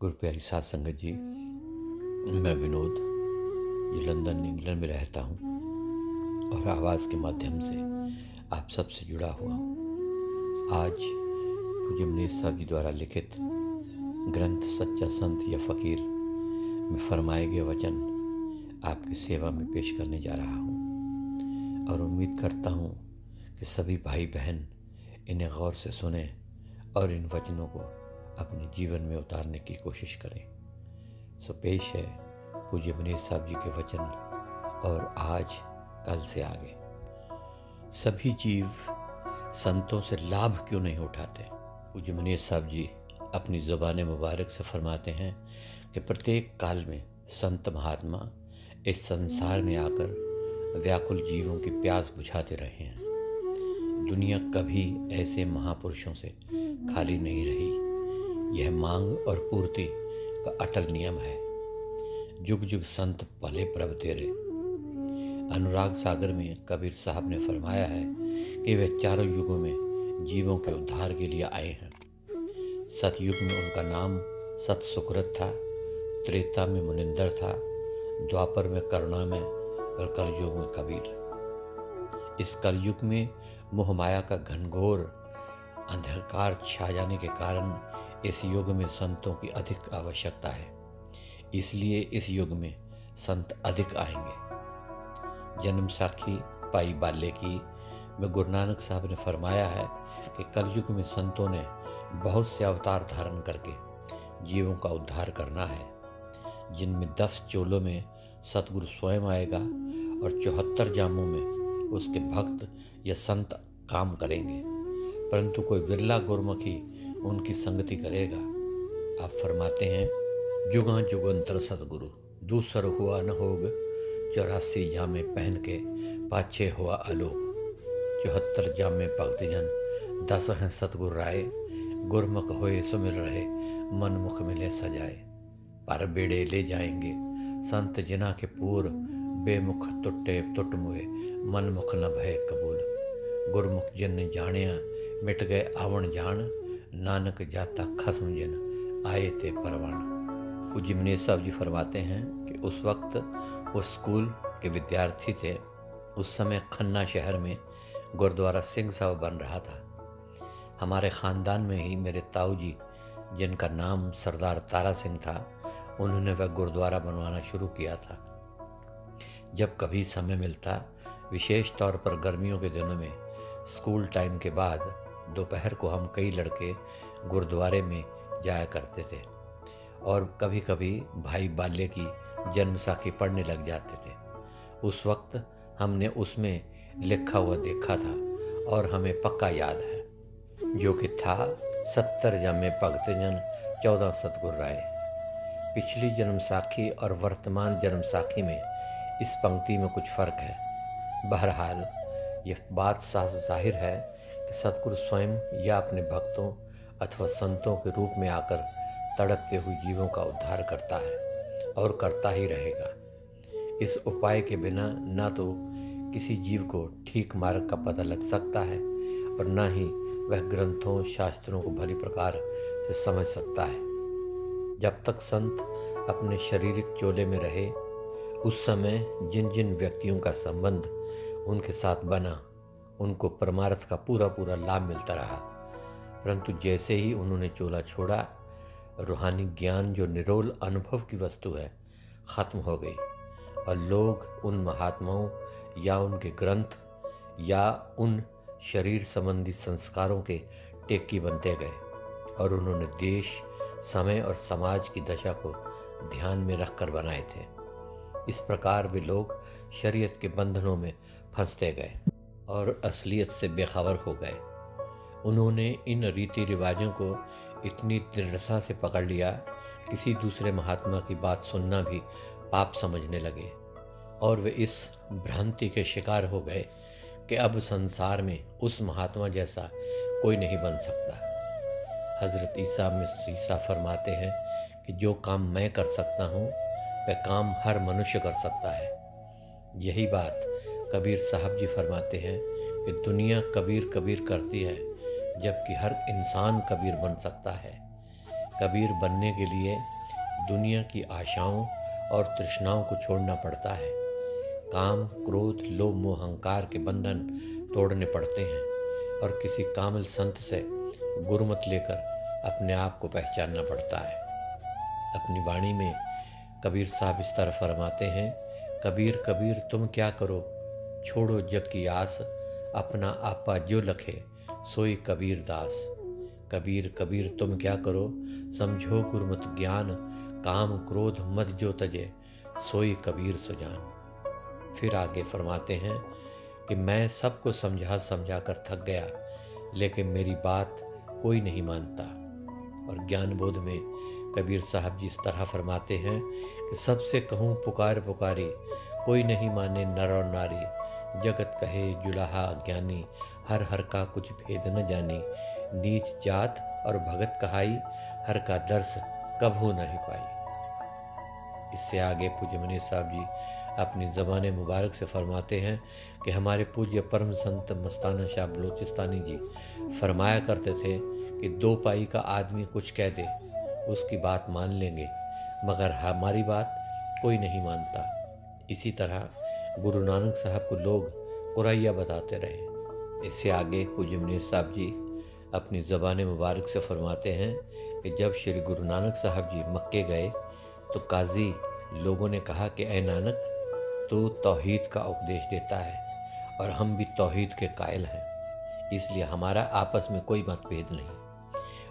गुरु प्यारी साध संगत जी, मैं विनोद ये लंदन इंग्लैंड में रहता हूँ और आवाज़ के माध्यम से आप सबसे जुड़ा हुआ हूँ। आज पूज्य मनीष साहब जी द्वारा लिखित ग्रंथ सच्चा संत या फ़कीर में फरमाए गए वचन आपकी सेवा में पेश करने जा रहा हूँ और उम्मीद करता हूँ कि सभी भाई बहन इन्हें गौर से सुने और इन वचनों को अपने जीवन में उतारने की कोशिश करें। सो पेश है पूज्य मनीष साहब जी के वचन और आज कल से आगे। सभी जीव संतों से लाभ क्यों नहीं उठाते? पूज्य मनीष साहब जी अपनी ज़ुबान मुबारक से फरमाते हैं कि प्रत्येक काल में संत महात्मा इस संसार में आकर व्याकुल जीवों की प्यास बुझाते रहे हैं। दुनिया कभी ऐसे महापुरुषों से खाली नहीं रही। यह मांग और पूर्ति का अटल नियम है। जुग जुग संत पले प्रभ तेरे। अनुराग सागर में कबीर साहब ने फरमाया है कि वे चारों युगों में जीवों के उद्धार के लिए आए हैं। सतयुग में उनका नाम सत सुकृत था, त्रेता में मुनिंदर था, द्वापर में करुणामय और कलयुग में कबीर। इस कलयुग में मोह माया का घनघोर अंधकार छा जाने के कारण इस युग में संतों की अधिक आवश्यकता है। इसलिए इस युग में संत अधिक आएंगे। जन्म साखी पाई बाल्य की में गुरु नानक साहब ने फरमाया है कि कलयुग में संतों ने बहुत से अवतार धारण करके जीवों का उद्धार करना है, जिनमें 10 चोलों में सतगुरु स्वयं आएगा और 74 जामों में उसके भक्त या संत काम करेंगे, परंतु कोई विरला गुरमुखी उनकी संगति करेगा। आप फरमाते हैं, जुगा जुगंतर सतगुरु दूसर हुआ न होग, 84 जामे पहन के पाछे हुआ आलोक। 74 जामे भक्तजन 10 हैं सतगुरु राय, गुरमुख होए सुमिर रहे मन मुख मिले सजाए। पर बेड़े ले जाएंगे संत जिना के पूर, बेमुख टुटे टुट मुए मन मुख न भय कबूल। गुरमुख जिन जानिया मिट गए आवण जान, नानक जाता खसम जिन आए ते परवान। पूज्य मनीष साहब जी फरमाते हैं कि उस वक्त वो स्कूल के विद्यार्थी थे। उस समय खन्ना शहर में गुरुद्वारा सिंह साहब बन रहा था। हमारे ख़ानदान में ही मेरे ताऊ जी, जिनका नाम सरदार तारा सिंह था, उन्होंने वह गुरुद्वारा बनवाना शुरू किया था। जब कभी समय मिलता, विशेष तौर पर गर्मियों के दिनों में स्कूल टाइम के बाद दोपहर को हम कई लड़के गुरुद्वारे में जाया करते थे और कभी कभी भाई बाल्य की जन्म साखी पढ़ने लग जाते थे। उस वक्त हमने उसमें लिखा हुआ देखा था और हमें पक्का याद है, जो कि था 70 जामे भक्तजन 14 सतगुरु राय। पिछली जन्म साखी और वर्तमान जन्म साखी में इस पंक्ति में कुछ फ़र्क है। बहरहाल यह बात साफ जाहिर है कि सतगुरु स्वयं या अपने भक्तों अथवा संतों के रूप में आकर तड़पते हुए जीवों का उद्धार करता है और करता ही रहेगा। इस उपाय के बिना ना तो किसी जीव को ठीक मार्ग का पता लग सकता है और ना ही वह ग्रंथों शास्त्रों को भली प्रकार से समझ सकता है। जब तक संत अपने शारीरिक चोले में रहे, उस समय जिन जिन व्यक्तियों का संबंध उनके साथ बना, उनको परमार्थ का पूरा पूरा लाभ मिलता रहा। परंतु जैसे ही उन्होंने चोला छोड़ा, रूहानी ज्ञान जो निरोल अनुभव की वस्तु है, ख़त्म हो गई और लोग उन महात्माओं या उनके ग्रंथ या उन शरीर संबंधी संस्कारों के टेकी बनते गए और उन्होंने देश, समय और समाज की दशा को ध्यान में रखकर बनाए थे। इस प्रकार वे लोग शरीयत के बंधनों में फंसते गए और असलियत से बेखबर हो गए। उन्होंने इन रीति रिवाजों को इतनी दृढ़ता से पकड़ लिया, किसी दूसरे महात्मा की बात सुनना भी पाप समझने लगे और वे इस भ्रांति के शिकार हो गए कि अब संसार में उस महात्मा जैसा कोई नहीं बन सकता। हज़रत ईसा में सीसा फरमाते हैं कि जो काम मैं कर सकता हूँ, वह काम हर मनुष्य कर सकता है। यही बात कबीर साहब जी फरमाते हैं कि दुनिया कबीर कबीर करती है, जबकि हर इंसान कबीर बन सकता है। कबीर बनने के लिए दुनिया की आशाओं और तृष्णाओं को छोड़ना पड़ता है। काम, क्रोध, लोभ, मोह, अहंकार के बंधन तोड़ने पड़ते हैं और किसी कामिल संत से गुरुमत लेकर अपने आप को पहचानना पड़ता है। अपनी वाणी में कबीर साहब इस तरह फरमाते हैं, कबीर कबीर तुम क्या करो, छोड़ो जग की आस, अपना आपा जो लखे सोई कबीर दास। कबीर कबीर तुम क्या करो, समझो गुरुमत ज्ञान, काम क्रोध मद जो तजे सोई कबीर सुजान। फिर आगे फरमाते हैं कि मैं सबको समझा समझा कर थक गया, लेकिन मेरी बात कोई नहीं मानता। और ज्ञान बोध में कबीर साहब जी इस तरह फरमाते हैं कि सबसे कहूँ पुकार पुकारी, कोई नहीं माने नर और नारी। जगत कहे जुलाहा ज्ञानी, हर हर का कुछ भेद न जानी। नीच जात और भगत कहाई, हर का दर्श कभू नहीं पाई। इससे आगे पूज्य मनीष साहब जी अपनी ज़बान मुबारक से फरमाते हैं कि हमारे पूज्य परम संत मस्ताना शाह बलोचिस्तानी जी फरमाया करते थे कि दो पाई का आदमी कुछ कह दे उसकी बात मान लेंगे, मगर हमारी बात कोई नहीं मानता। इसी तरह गुरु नानक साहब को लोग कुरैया बताते रहे। इससे आगे पूज्य मनीष साहब जी अपनी ज़बान मुबारक से फरमाते हैं कि जब श्री गुरु नानक साहब जी मक्के गए तो काजी लोगों ने कहा कि ऐ नानक, तू तौहीद का उपदेश देता है और हम भी तौहीद के कायल हैं, इसलिए हमारा आपस में कोई मतभेद नहीं।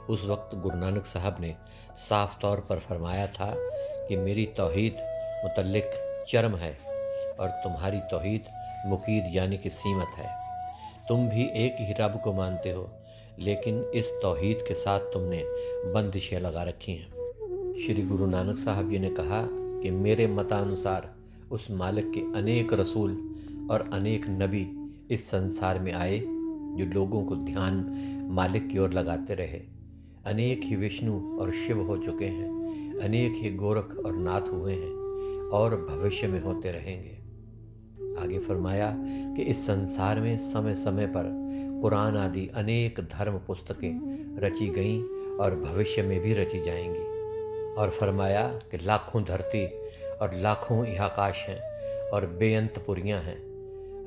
उस वक्त गुरु नानक साहब ने साफ तौर पर फरमाया था कि मेरी तौहीद मुतल्लिक चरम है और तुम्हारी तौहीद मुकीद यानी कि सीमत है। तुम भी एक ही रब को मानते हो, लेकिन इस तौहीद के साथ तुमने बंदिशें लगा रखी हैं। श्री गुरु नानक साहब जी ने कहा कि मेरे मतानुसार उस मालिक के अनेक रसूल और अनेक नबी इस संसार में आए जो लोगों को ध्यान मालिक की ओर लगाते रहे। अनेक ही विष्णु और शिव हो चुके हैं, अनेक ही गोरख और नाथ हुए हैं और भविष्य में होते रहेंगे। आगे फरमाया कि इस संसार में समय समय पर कुरान आदि अनेक धर्म पुस्तकें रची गईं और भविष्य में भी रची जाएंगी। और फरमाया कि लाखों धरती और लाखों यह आकाश हैं और बेअंत पुरियां हैं।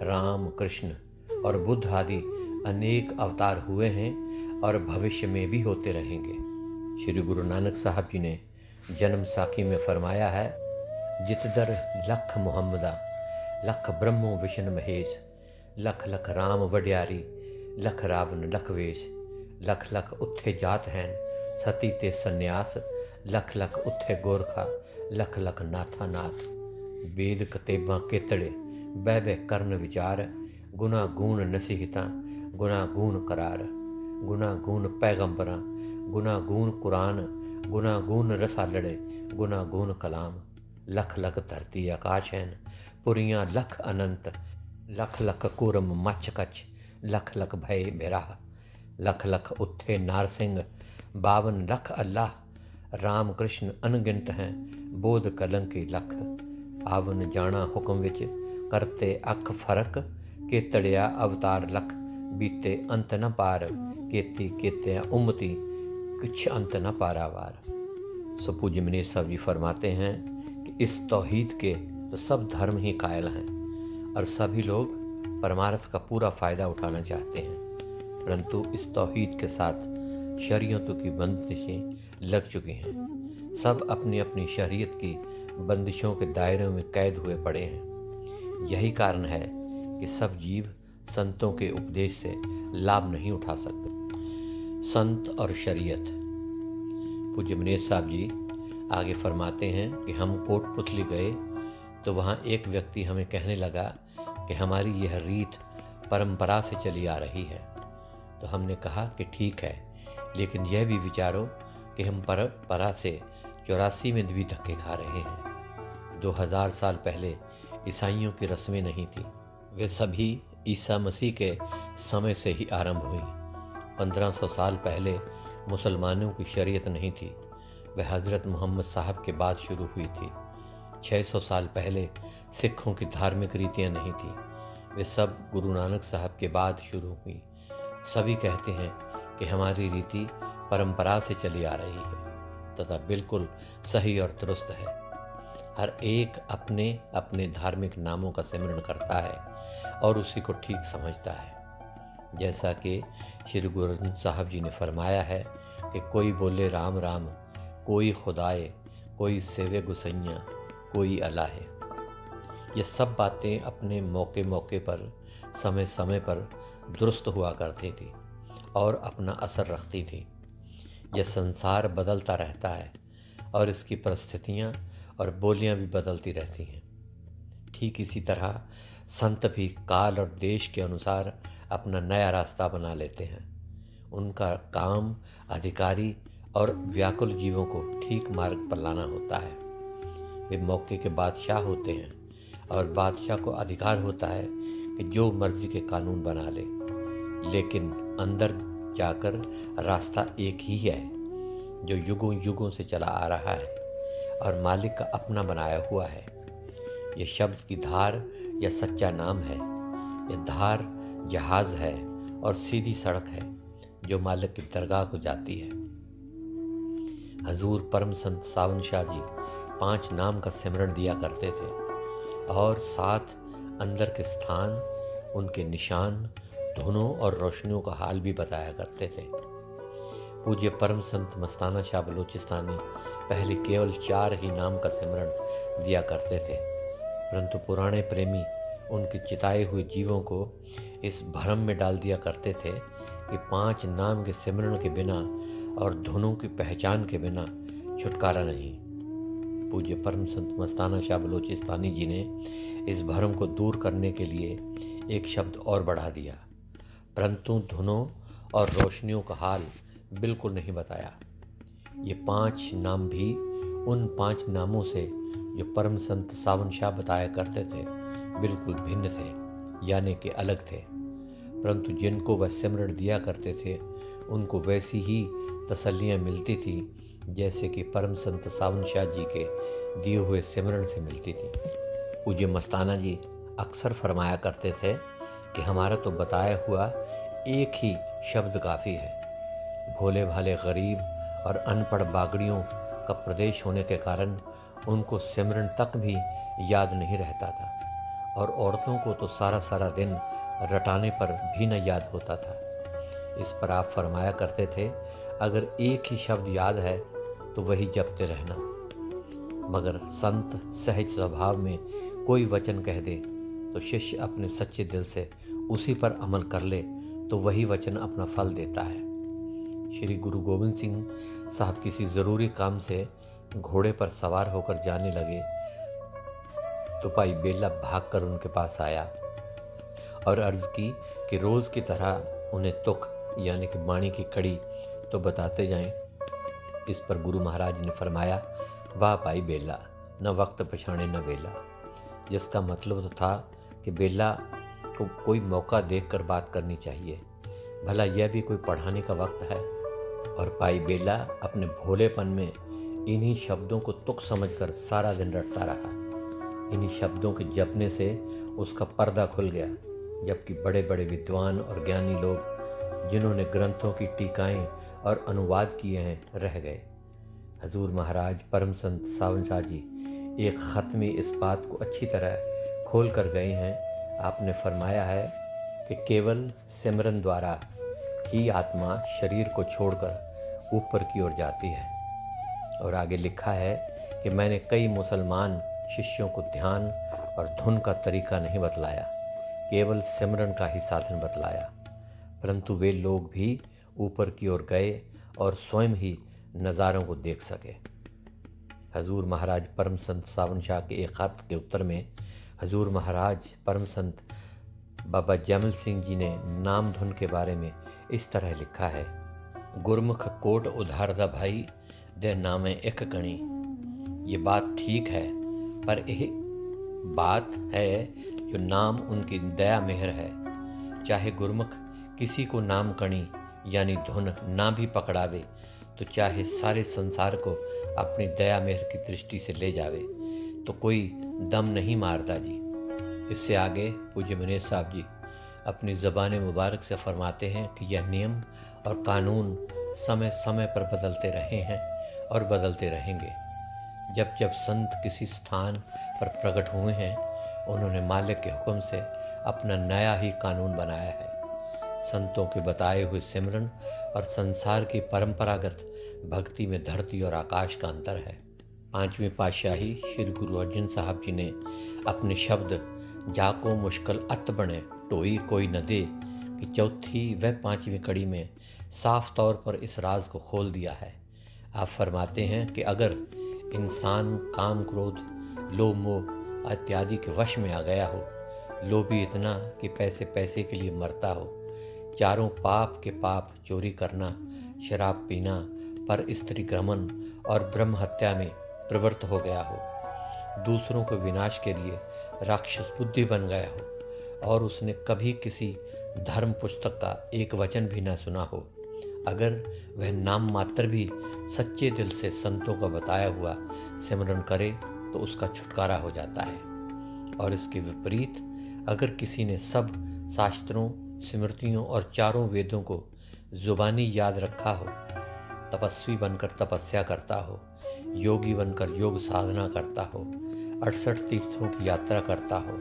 राम, कृष्ण और बुद्ध आदि अनेक अवतार हुए हैं और भविष्य में भी होते रहेंगे। श्री गुरु नानक साहब जी ने जन्म साखी में फरमाया है, जितदर लख मुहम्मदा, लख ब्रह्मो विष्णु महेश, लख लख राम वड्यारी, लख रावण लख वेश। लख लख उत्थे जात हैं सती ते सन्यास, लख लख उत्थे गोरखा, लख लख नाथा नाथ। वेद कतेबां केतड़े बह बह करन विचार, गुना गूण नसीहतां गुना गूण करार। गुना गूण पैगंबरां गुना गूण कुरान, गुना गूण रसालड़े गुना गूण कलाम। लख लख धरती आकाश हैं पुरियां लख अनंत, लख लख कूरम मच कच, लख लख भय बिराह। लख लख उत्थे नारसिंह 52 लख अल्लाह, राम कृष्ण अनगिनत हैं बोध कलंकी लख। आवन जाना हुक्म विच करते अख फरक, केतड़िया अवतार लख बीते अंत न पार। केती केते उम्मती कुछ अंत न पारावार। सो पूज्य मनीष साहब जी फरमाते हैं कि इस तौहीद के तो सब धर्म ही कायल हैं और सभी लोग परमार्थ का पूरा फ़ायदा उठाना चाहते हैं, परंतु इस तौहीद के साथ शरीयतों की बंदिशें लग चुकी हैं। सब अपनी अपनी शरीयत की बंदिशों के दायरों में कैद हुए पड़े हैं। यही कारण है कि सब जीव संतों के उपदेश से लाभ नहीं उठा सकते। संत और शरीयत। पूज्य मनीष साहब जी आगे फरमाते हैं कि हम कोटपुतली गए तो वहाँ एक व्यक्ति हमें कहने लगा कि हमारी यह रीत परंपरा से चली आ रही है। तो हमने कहा कि ठीक है, लेकिन यह भी विचारो कि हम परंपरा से 84 में भी धक्के खा रहे हैं। 2000 साल पहले ईसाइयों की रस्में नहीं थी, वे सभी ईसा मसीह के समय से ही आरंभ हुई। 1500 साल पहले मुसलमानों की शरीयत नहीं थी, वह हज़रत मोहम्मद साहब के बाद शुरू हुई थी। 600 साल पहले सिखों की धार्मिक रीतियाँ नहीं थी, वे सब गुरु नानक साहब के बाद शुरू हुई। सभी कहते हैं कि हमारी रीति परंपरा से चली आ रही है, तथा बिल्कुल सही और दुरुस्त है। हर एक अपने अपने धार्मिक नामों का सिमरन करता है और उसी को ठीक समझता है। जैसा कि श्री गुरु ग्रंथ साहब जी ने फरमाया है कि कोई बोले राम राम, कोई खुदाए, कोई सेवे गुसैया, कोई अल्लाह है। ये सब बातें अपने मौके मौके पर, समय समय पर दुरुस्त हुआ करती थी और अपना असर रखती थी। यह संसार बदलता रहता है और इसकी परिस्थितियाँ और बोलियाँ भी बदलती रहती हैं। ठीक इसी तरह संत भी काल और देश के अनुसार अपना नया रास्ता बना लेते हैं। उनका काम अधिकारी और व्याकुल जीवों को ठीक मार्ग पर लाना होता है। वे मौके के बादशाह होते हैं और बादशाह को अधिकार होता है कि जो मर्जी के कानून बना ले, लेकिन अंदर जाकर रास्ता एक ही है जो युगों युगों से चला आ रहा है और मालिक का अपना बनाया हुआ है। यह शब्द की धार या सच्चा नाम है। यह धार जहाज है और सीधी सड़क है जो मालिक की दरगाह को जाती है। हजूर परम संत सावन शाह जी 5 नाम का सिमरन दिया करते थे और 7 अंदर के स्थान, उनके निशान, धुनों और रोशनियों का हाल भी बताया करते थे। पूज्य परम संत मस्ताना शाह बलोचिस्तानी पहले केवल 4 ही नाम का सिमरन दिया करते थे, परंतु पुराने प्रेमी उनके चिताए हुए जीवों को इस भ्रम में डाल दिया करते थे कि 5 नाम के सिमरन के बिना और धुनों की पहचान के बिना छुटकारा नहीं। पूज्य परम संत मस्ताना शाह बलोचिस्तानी जी ने इस भ्रम को दूर करने के लिए एक शब्द और बढ़ा दिया, परंतु धुनों और रोशनियों का हाल बिल्कुल नहीं बताया। ये 5 नाम भी उन 5 नामों से जो परम संत सावन शाह बताया करते थे बिल्कुल भिन्न थे, यानी कि अलग थे, परंतु जिनको वह सिमरन दिया करते थे उनको वैसी ही तसल्लियाँ मिलती थी जैसे कि परम संत सावन शाह जी के दिए हुए सिमरन से मिलती थी। पूज्य मस्ताना जी अक्सर फरमाया करते थे कि हमारा तो बताया हुआ एक ही शब्द काफ़ी है। भोले भाले गरीब और अनपढ़ बागड़ियों का प्रदेश होने के कारण उनको सिमरन तक भी याद नहीं रहता था और औरतों को तो सारा सारा दिन रटाने पर भी न याद होता था। इस पर आप फरमाया करते थे, अगर एक ही शब्द याद है तो वही जपते रहना, मगर संत सहज स्वभाव में कोई वचन कह दे तो शिष्य अपने सच्चे दिल से उसी पर अमल कर ले तो वही वचन अपना फल देता है। श्री गुरु गोविंद सिंह साहब किसी ज़रूरी काम से घोड़े पर सवार होकर जाने लगे तो भाई बेला भागकर उनके पास आया और अर्ज़ की कि रोज़ की तरह उन्हें तुक यानी कि बाणी की कड़ी तो बताते जाएं। इस पर गुरु महाराज ने फरमाया, वाह भाई बेला, न वक्त पछाणे न बेला, जिसका मतलब तो था कि बेला को कोई मौका देखकर बात करनी चाहिए, भला यह भी कोई पढ़ाने का वक्त है। और भाई बेला अपने भोलेपन में इन्हीं शब्दों को तुक समझकर सारा दिन रटता रहा। इन्हीं शब्दों के जपने से उसका पर्दा खुल गया, जबकि बड़े बड़े विद्वान और ज्ञानी लोग जिन्होंने ग्रंथों की टीकाएं और अनुवाद किए हैं रह गए। हजूर महाराज परम संत सावन शाह जी एक ख़त में इस बात को अच्छी तरह खोल कर गए हैं। आपने फरमाया है कि केवल सिमरन द्वारा ही आत्मा शरीर को छोड़कर ऊपर की ओर जाती है। और आगे लिखा है कि मैंने कई मुसलमान शिष्यों को ध्यान और धुन का तरीका नहीं बतलाया, केवल सिमरन का ही साधन बतलाया, परंतु वे लोग भी ऊपर की ओर गए और स्वयं ही नज़ारों को देख सके। हजूर महाराज परम संत सावन शाह के एक ख़त के उत्तर में हजूर महाराज परम संत बाबा जैमल सिंह जी ने नाम धुन के बारे में इस तरह लिखा है, गुरमुख कोट उधार दा भाई दे नामे एक कणी। ये बात ठीक है, पर यह बात है जो नाम उनकी दया मेहर है। चाहे गुरमुख किसी को नाम कणी यानी धुन ना भी पकड़ावे तो चाहे सारे संसार को अपनी दया मेहर की दृष्टि से ले जावे तो कोई दम नहीं मारता जी। इससे आगे पूज्य मनीष साहब जी अपनी ज़बान मुबारक से फरमाते हैं कि यह नियम और कानून समय समय पर बदलते रहे हैं और बदलते रहेंगे। जब जब संत किसी स्थान पर प्रकट हुए हैं, उन्होंने मालिक के हुक्म से अपना नया ही कानून बनाया है। संतों के बताए हुए सिमरन और संसार की परंपरागत भक्ति में धरती और आकाश का अंतर है। 5वीं पातशाही श्री गुरु अर्जन साहब जी ने अपने शब्द जाको मुश्किल अत बने टोई कोई न दे की चौथी व 5वीं कड़ी में साफ तौर पर इस राज को खोल दिया है। आप फरमाते हैं कि अगर इंसान काम, क्रोध, लोभ, मोह इत्यादि के वश में आ गया हो, लोभी इतना कि पैसे पैसे के लिए मरता हो, चारों पाप के पाप, चोरी करना, शराब पीना, पर स्त्री गमन और ब्रह्म हत्या में प्रवृत्त हो गया हो, दूसरों के विनाश के लिए राक्षस बुद्धि बन गया हो और उसने कभी किसी धर्म पुस्तक का एक वचन भी न सुना हो, अगर वह नाम मात्र भी सच्चे दिल से संतों का बताया हुआ सिमरन करे तो उसका छुटकारा हो जाता है। और इसके विपरीत अगर किसी ने सब शास्त्रों, स्मृतियों और चारों वेदों को जुबानी याद रखा हो, तपस्वी बनकर तपस्या करता हो, योगी बनकर योग साधना करता हो, 68 तीर्थों की यात्रा करता हो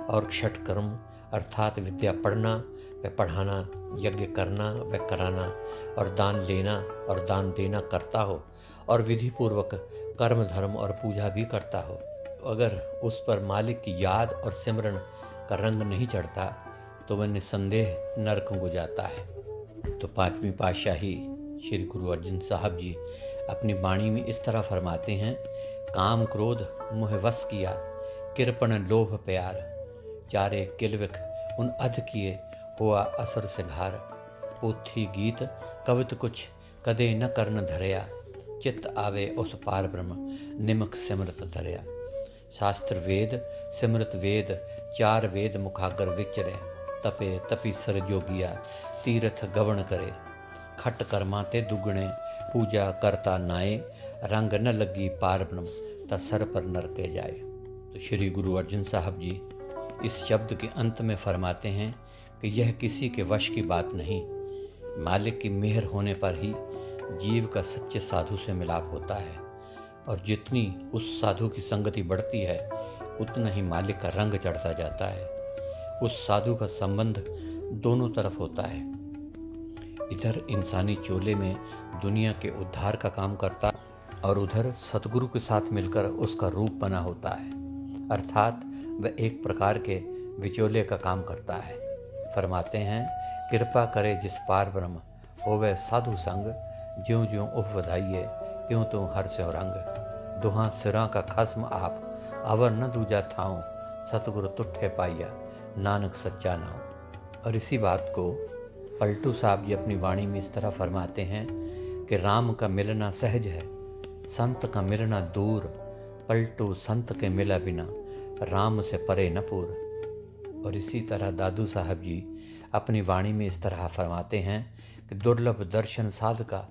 और छठ कर्म अर्थात विद्या पढ़ना व पढ़ाना, यज्ञ करना व कराना और दान लेना और दान देना करता हो और विधि पूर्वक कर्म, धर्म और पूजा भी करता हो, अगर उस पर मालिक की याद और सिमरन का रंग नहीं चढ़ता तो वह निसंदेह नरक को जाता है। तो 5वीं पातशाही श्री गुरु अर्जन साहब जी अपनी वाणी में इस तरह फरमाते हैं, काम क्रोध मुह वश किया, कृपण लोभ प्यार, चारे किलविक उन अध किए, हुआ असर से घार, पोथी गीत कवित कुछ कदे न करन धरया, चित्त आवे उस पार ब्रह्म निमक सिमरत धरया। शास्त्र वेद सिमरत वेद, 4 वेद मुखागर विचरे, तपे तपी सर जोगिया, तीर्थ गवण करे, खट कर्मा ते दुगणे, पूजा करता नाए, रंग न लगी पार ब्रह्म, ता सर पर नरके जाए। तो श्री गुरु अर्जन साहब जी इस शब्द के अंत में फरमाते हैं कि यह किसी के वश की बात नहीं, मालिक की मेहर होने पर ही जीव का सच्चे साधु से मिलाप होता है और जितनी उस साधु की संगति बढ़ती है उतना ही मालिक का रंग चढ़ता जाता है। उस साधु का संबंध दोनों तरफ होता है, इधर इंसानी चोले में दुनिया के उद्धार का काम करता और उधर सतगुरु के साथ मिलकर उसका रूप बना होता है, अर्थात वह एक प्रकार के विचोले का काम करता है। फरमाते हैं, कृपा करे जिस पार ब्रह्म, होवे साधु संग, ज्यों ज्यों उफ वधाइए, त्यों त्यों हर से रंग, दुहा सिरा का खस्म आप, अवर न दूजा थाऊं, सतगुरु तुठे पाइया, नानक सच्चा नाऊं। और इसी बात को पलटू साहब जी अपनी वाणी में इस तरह फरमाते हैं कि राम का मिलना सहज है, संत का मिलना दूर, पलटू संत के मिला बिना, राम से परे न पूर। और इसी तरह दादू साहब जी अपनी वाणी में इस तरह फरमाते हैं कि दुर्लभ दर्शन साधका,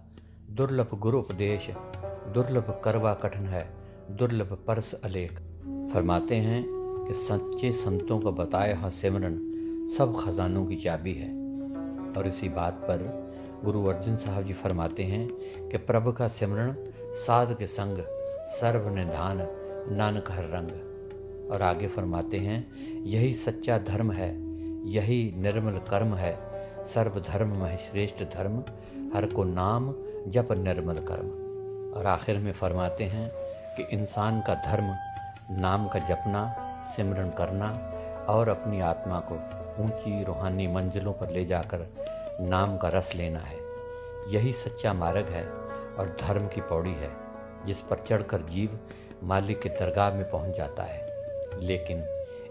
दुर्लभ गुरु उपदेश, दुर्लभ करवा कठिन है, दुर्लभ परस अलेख। फरमाते हैं कि सच्चे संतों को बताया हुआ सिमरन सब खजानों की चाबी है। और इसी बात पर गुरु अर्जन साहब जी फरमाते हैं कि प्रभु का सिमरन साध के संग, सर्व निधान, नानक हर रंग। और आगे फरमाते हैं, यही सच्चा धर्म है, यही निर्मल कर्म है, सर्व धर्म में श्रेष्ठ धर्म, हर को नाम जप निर्मल कर्म। और आखिर में फरमाते हैं कि इंसान का धर्म नाम का जपना, सिमरन करना और अपनी आत्मा को ऊंची रूहानी मंजिलों पर ले जाकर नाम का रस लेना है। यही सच्चा मार्ग है और धर्म की पौड़ी है जिस पर चढ़कर जीव मालिक के दरगाह में पहुंच जाता है। लेकिन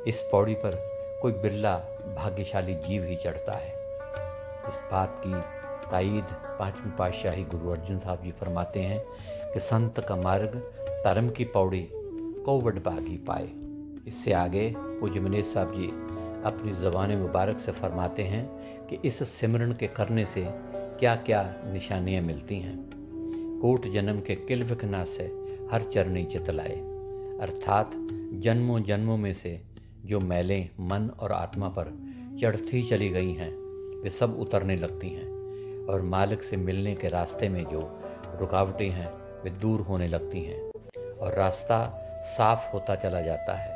इस पौड़ी पर कोई बिरला भाग्यशाली जीव ही चढ़ता है। इस बात की तायीद 5वीं पातशाही गुरु अर्जन साहब जी फरमाते हैं कि संत का मार्ग धर्म की पौड़ी को वडभागी पाए। इससे आगे पूज्य मनीष साहब जी अपनी ज़बान मुबारक से फरमाते हैं कि इस सिमरन के करने से क्या क्या निशानियाँ मिलती हैं। कोट जन्म के किलविकना से हर चरनी चितलाए, अर्थात जन्मों जन्मों में से जो मैलें मन और आत्मा पर चढ़ती चली गई हैं वे सब उतरने लगती हैं और मालिक से मिलने के रास्ते में जो रुकावटें हैं वे दूर होने लगती हैं और रास्ता साफ होता चला जाता है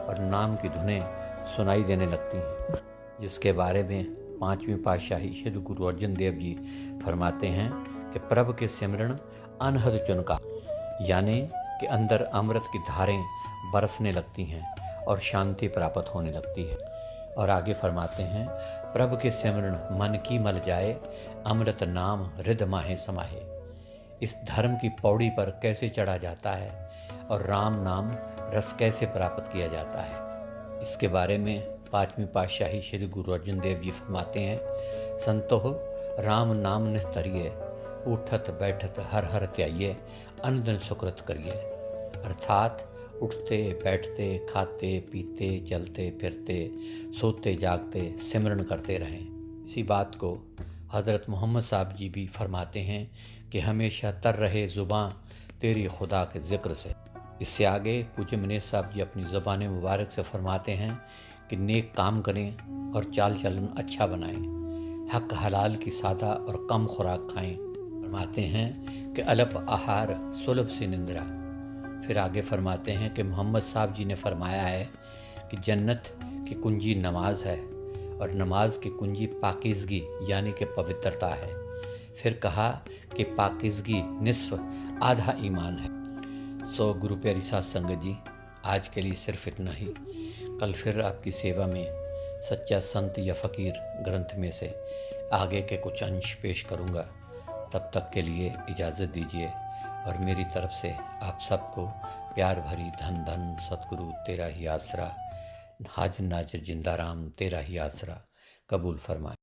और नाम की धुनें सुनाई देने लगती हैं, जिसके बारे में पांचवीं पातशाही श्री गुरु अर्जन देव जी फरमाते हैं कि प्रभु के सिमरण अनहद चुनका, यानी कि अंदर अमृत की धारें बरसने लगती हैं और शांति प्राप्त होने लगती है। और आगे फरमाते हैं, प्रभु के सिमरण मन की मल जाए, अमृत नाम हृदय माहे समाहे। इस धर्म की पौड़ी पर कैसे चढ़ा जाता है और राम नाम रस कैसे प्राप्त किया जाता है, इसके बारे में पांचवीं पातशाही श्री गुरु अर्जन देव जी फरमाते हैं, संतोह राम नाम निस्तरिये, उठत बैठत हर हर त्याइये, अनदन सुकृत करिए। अर्थात उठते बैठते खाते पीते चलते फिरते सोते जागते सिमरन करते रहें। इसी बात को हज़रत मोहम्मद साहब जी भी फरमाते हैं कि हमेशा तर रहे ज़ुबां तेरी खुदा के ज़िक्र से। इससे आगे पूज्य मनीर साहब जी अपनी ज़ुबान मुबारक से फरमाते हैं कि नेक काम करें और चाल चलन अच्छा बनाएं, हक हलाल की सादा और कम खुराक खाएं। फरमाते हैं कि अल्प आहार सुलभ सी निंद्रा। फिर आगे फरमाते हैं कि मोहम्मद साहब जी ने फरमाया है कि जन्नत की कुंजी नमाज है और नमाज की कुंजी पाकीज़गी यानी कि पवित्रता है। फिर कहा कि पाकीज़गी निस्फ आधा ईमान है। सो गुरु प्यारी साध संगत जी, आज के लिए सिर्फ इतना ही। कल फिर आपकी सेवा में सच्चा संत या फ़कीर ग्रंथ में से आगे के कुछ अंश पेश करूँगा। तब तक के लिए इजाज़त दीजिए और मेरी तरफ से आप सबको प्यार भरी धन धन सतगुरु तेरा ही आसरा, हाजिर नाजिर जिंदा राम तेरा ही आसरा कबूल फरमाए।